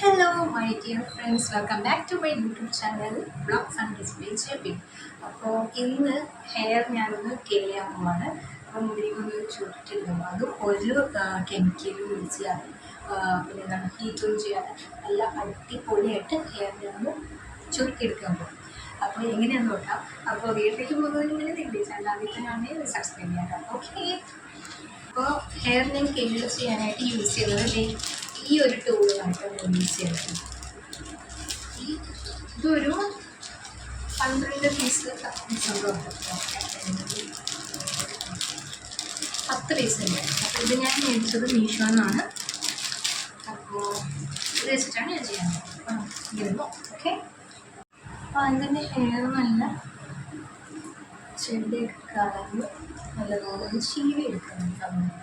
Hello, my dear friends. Welcome back to my YouTube channel, Vlogs and Display Shaping. അപ്പോൾ ഇന്ന് hair ഞാനൊന്ന് care ചെയ്യാൻ പോവാണ്. അപ്പോൾ മുടിയൊന്ന് ചുട്ടിട്ടില്ല. അത് ഒരു കെമിക്കലും യൂസ് ചെയ്യാതെ പിന്നെ എന്താണ് ഹീറ്റൊന്നും ചെയ്യാതെ നല്ല അടിപൊളിയായിട്ട് ഹെയർ ഞാനൊന്ന് ചുരുക്കിയെടുക്കാൻ പോകും. അപ്പോൾ എങ്ങനെയാണെന്ന് നോക്കാം. അപ്പോൾ വീട്ടിലേക്ക് പോകുന്നതിന് മുന്നേ നിങ്ങളുടെ ചാനൽ ആദ്യത്തിനാണെങ്കിൽ സബ്സ്ക്രൈബ് ചെയ്യാം. ഓക്കെ. അപ്പോൾ ഹെയർ ഞാൻ കെയർ ചെയ്യാനായിട്ട് യൂസ് ചെയ്യുന്നത് ഈ ഒരു ടൂളായിട്ട് യൂസ് ചെയ്യുന്നത്. ഇതൊരു 12 പീസ് 10 പീസ് ഉണ്ട്. അപ്പോൾ ഇത് ഞാൻ മേടിച്ചത് മീഷോ എന്നാണ്. അപ്പോൾ ഇത് വെച്ചിട്ടാണ് ഞാൻ ചെയ്യാൻ ഇരുന്നു. ഓക്കെ. അപ്പോൾ അതിൻ്റെ ഹെയർ നല്ല ചെടി കളറിൽ നല്ലതുപോലെ ചീവി എടുക്കണം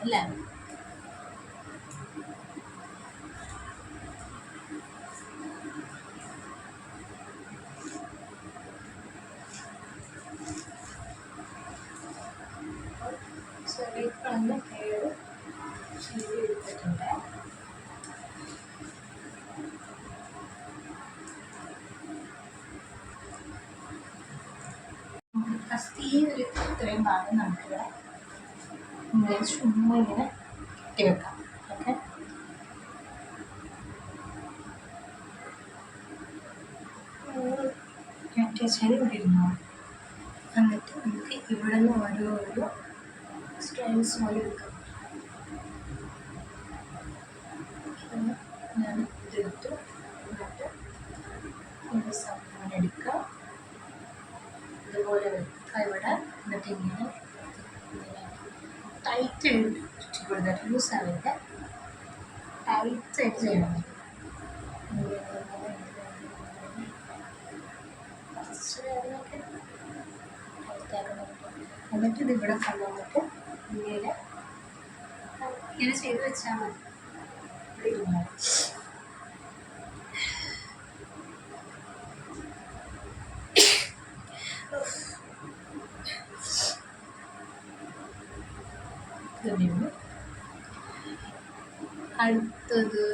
അല്ലേ. ചെടികളെന്ന് ഹെയർ ചീവി എടുത്തിട്ടുണ്ട്. ഫസ്റ്റ് ഈ ഒരു ഇത്രയും ഭാഗം നമുക്കിവിടെ ഇങ്ങനെ ചുമ്മാ ഇങ്ങനെ കെട്ടി വെക്കാം. ഓക്കെ. കെട്ടി വെച്ചാൽ ഇവിടെ ഇരുന്നോ. എന്നിട്ട് നമുക്ക് ഇവിടെ നിന്ന് ഓരോ സ്ട്രെയിൻസ് പോലെ എടുക്കാം. ഞാൻ ഇതെടുത്തു. എന്നിട്ട് ഒരു സാധനം എടുക്കുക, ഇതുപോലെ വെക്കുക ഇവിടെ. എന്നിട്ട് ഇങ്ങനെ ടൈറ്റ് ചുറ്റി കൊടുക്കുക. ലൂസ് ആവില്ല, ടൈറ്റായിട്ട് ചെയ്യണം. എന്നിട്ട് ഇതിവിടെ കൊണ്ടുവന്നിട്ട് ഇങ്ങനെ ചെയ്ത് വെച്ചാൽ മതി. അടുത്തത്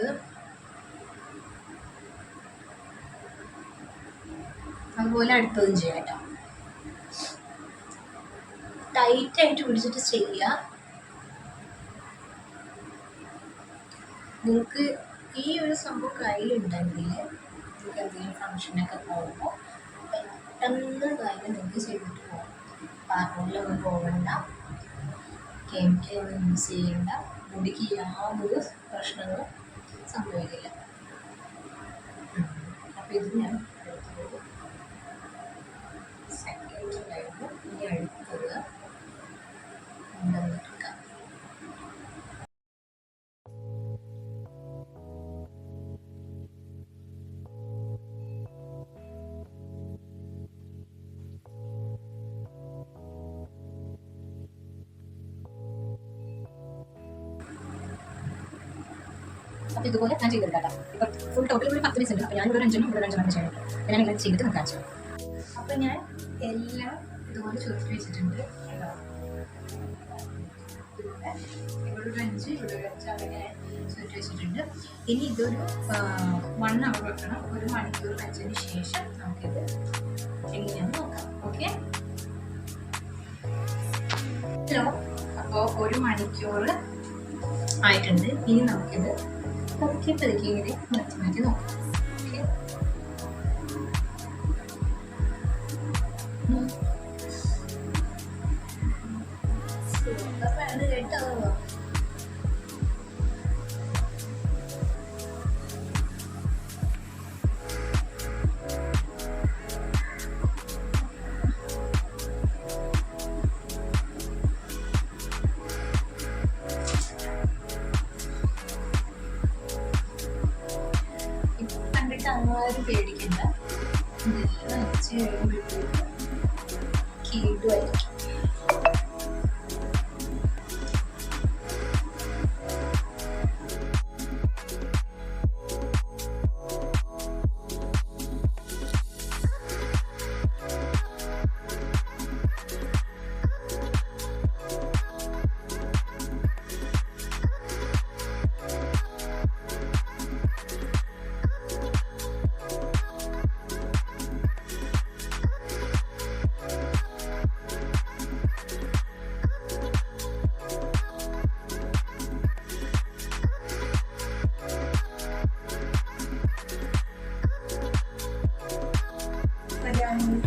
അതുപോലെ അടുത്തതും ചെയ്യാം കേട്ടോ. ടൈറ്റായിട്ട് പിടിച്ചിട്ട് ചെയ്യുക. നിങ്ങൾക്ക് ഈ ഒരു സംഭവം കയ്യിലുണ്ടെങ്കിൽ നിങ്ങൾക്ക് എന്തെങ്കിലും ഫങ്ഷനൊക്കെ പോകുമ്പോൾ പെട്ടെന്ന് കാര്യം നിങ്ങൾക്ക് ചെയ്തിട്ട് പോകും. പാർലറിലൊന്നും പോകണ്ട, കെമിക്കലൊന്നും യൂസ് ചെയ്യേണ്ട, മുടിക്ക് യാതൊരു പ്രശ്നങ്ങളും സംഭവിക്കില്ല. അപ്പോൾ ഇത് ഞാൻ എടുത്തത് സെക്കൻഡിലായിരുന്നു. ഇനി അടുത്തത് കൊണ്ടുവന്നിട്ടെടുക്കാം. അപ്പോൾ ഇതുപോലെ ഞാൻ ചെയ്തെടുക്കാം കേട്ടോ. ഇപ്പോൾ ഫുൾ ടോട്ടൽ ഒരു 10 പീസ് ഉണ്ട്. അപ്പോൾ ഞാൻ ഇവിടെ 5 ചെയ്യണം. അപ്പോൾ ഞാൻ ഇങ്ങനെ ചെയ്തിട്ട് കാണിച്ചു. അപ്പോൾ ഞാൻ എല്ലാം ഇതുപോലെ ചുരുട്ടി വെച്ചിട്ടുണ്ട്. ഇവിടെ ഒരു 5 ഇവിടെ ഒരു 5 അങ്ങനെ ചുരുട്ടി വെച്ചിട്ടുണ്ട്. ഇനി ഇതൊരു 1 അവർ വെക്കണം. 1 മണിക്കൂർ വെച്ചതിന് ശേഷം നമുക്കിത് എങ്ങനെയാണെന്ന് നോക്കാം. ഓക്കെ. ഹലോ. അപ്പോൾ 1 മണിക്കൂർ ആയിട്ടുണ്ട്. ഇനി നമുക്കിത് പതുക്കെ ഇങ്ങനെ മാറ്റി നോക്കാം. ഓക്കെ. കേട്ടോ. ആരും പേടിക്കണ്ട. ഇതെല്ലാം വെച്ച് കഴിയുമ്പോഴത്തേക്ക് കീടുമായിരിക്കും.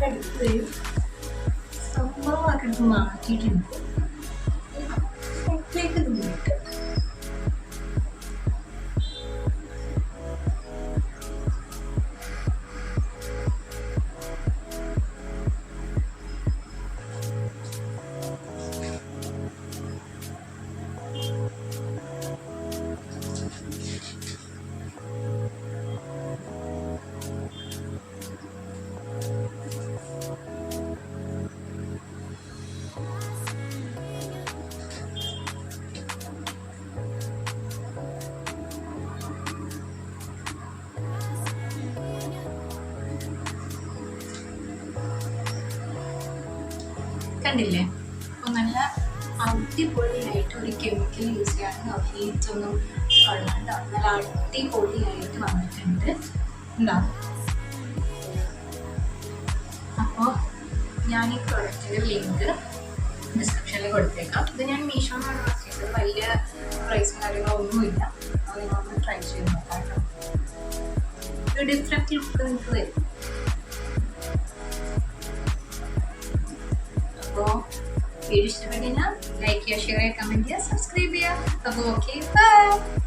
അടുത്തൊരു സംഭവമാക്കി മാറ്റിയിട്ടുണ്ട്. പുറത്തേക്ക് നിന്നിട്ട് കണ്ടില്ലേ? അപ്പോൾ നല്ല അടിപൊളിയായിട്ട് ഒരു കെമിക്കൽ യൂസ് ചെയ്യാണ്ട് ഹീറ്റൊന്നും കൊള്ളാണ്ട് നല്ല അടിപൊളിയായിട്ട് വന്നിട്ടുണ്ട്. ഉണ്ടാവും. അപ്പോൾ ഞാൻ ഈ പ്രൊഡക്റ്റിൻ്റെ ലിങ്ക് ഡിസ്ക്രിപ്ഷനിൽ കൊടുത്തേക്കാം. ഇത് ഞാൻ മീഷോന്നാണ് വാങ്ങിയത്. വലിയ പ്രൈസും കാര്യങ്ങളൊന്നുമില്ല. അപ്പോൾ നിങ്ങളൊന്ന് ട്രൈ ചെയ്ത് നോക്കാം കേട്ടോ. ഒരു ഡിഫറെൻറ്റ് ലുക്ക് നിങ്ങൾക്ക് വരും. അപ്പോൾ വീഡിയോ ഇഷ്ടപ്പെട്ടു കഴിഞ്ഞാൽ ലൈക്ക് ചെയ്യുക, ഷെയർ ചെയ്യുക, കമൻറ്റ് ചെയ്യുക, സബ്സ്ക്രൈബ് ചെയ്യുക. അപ്പോൾ ഓക്കെ, ബൈ.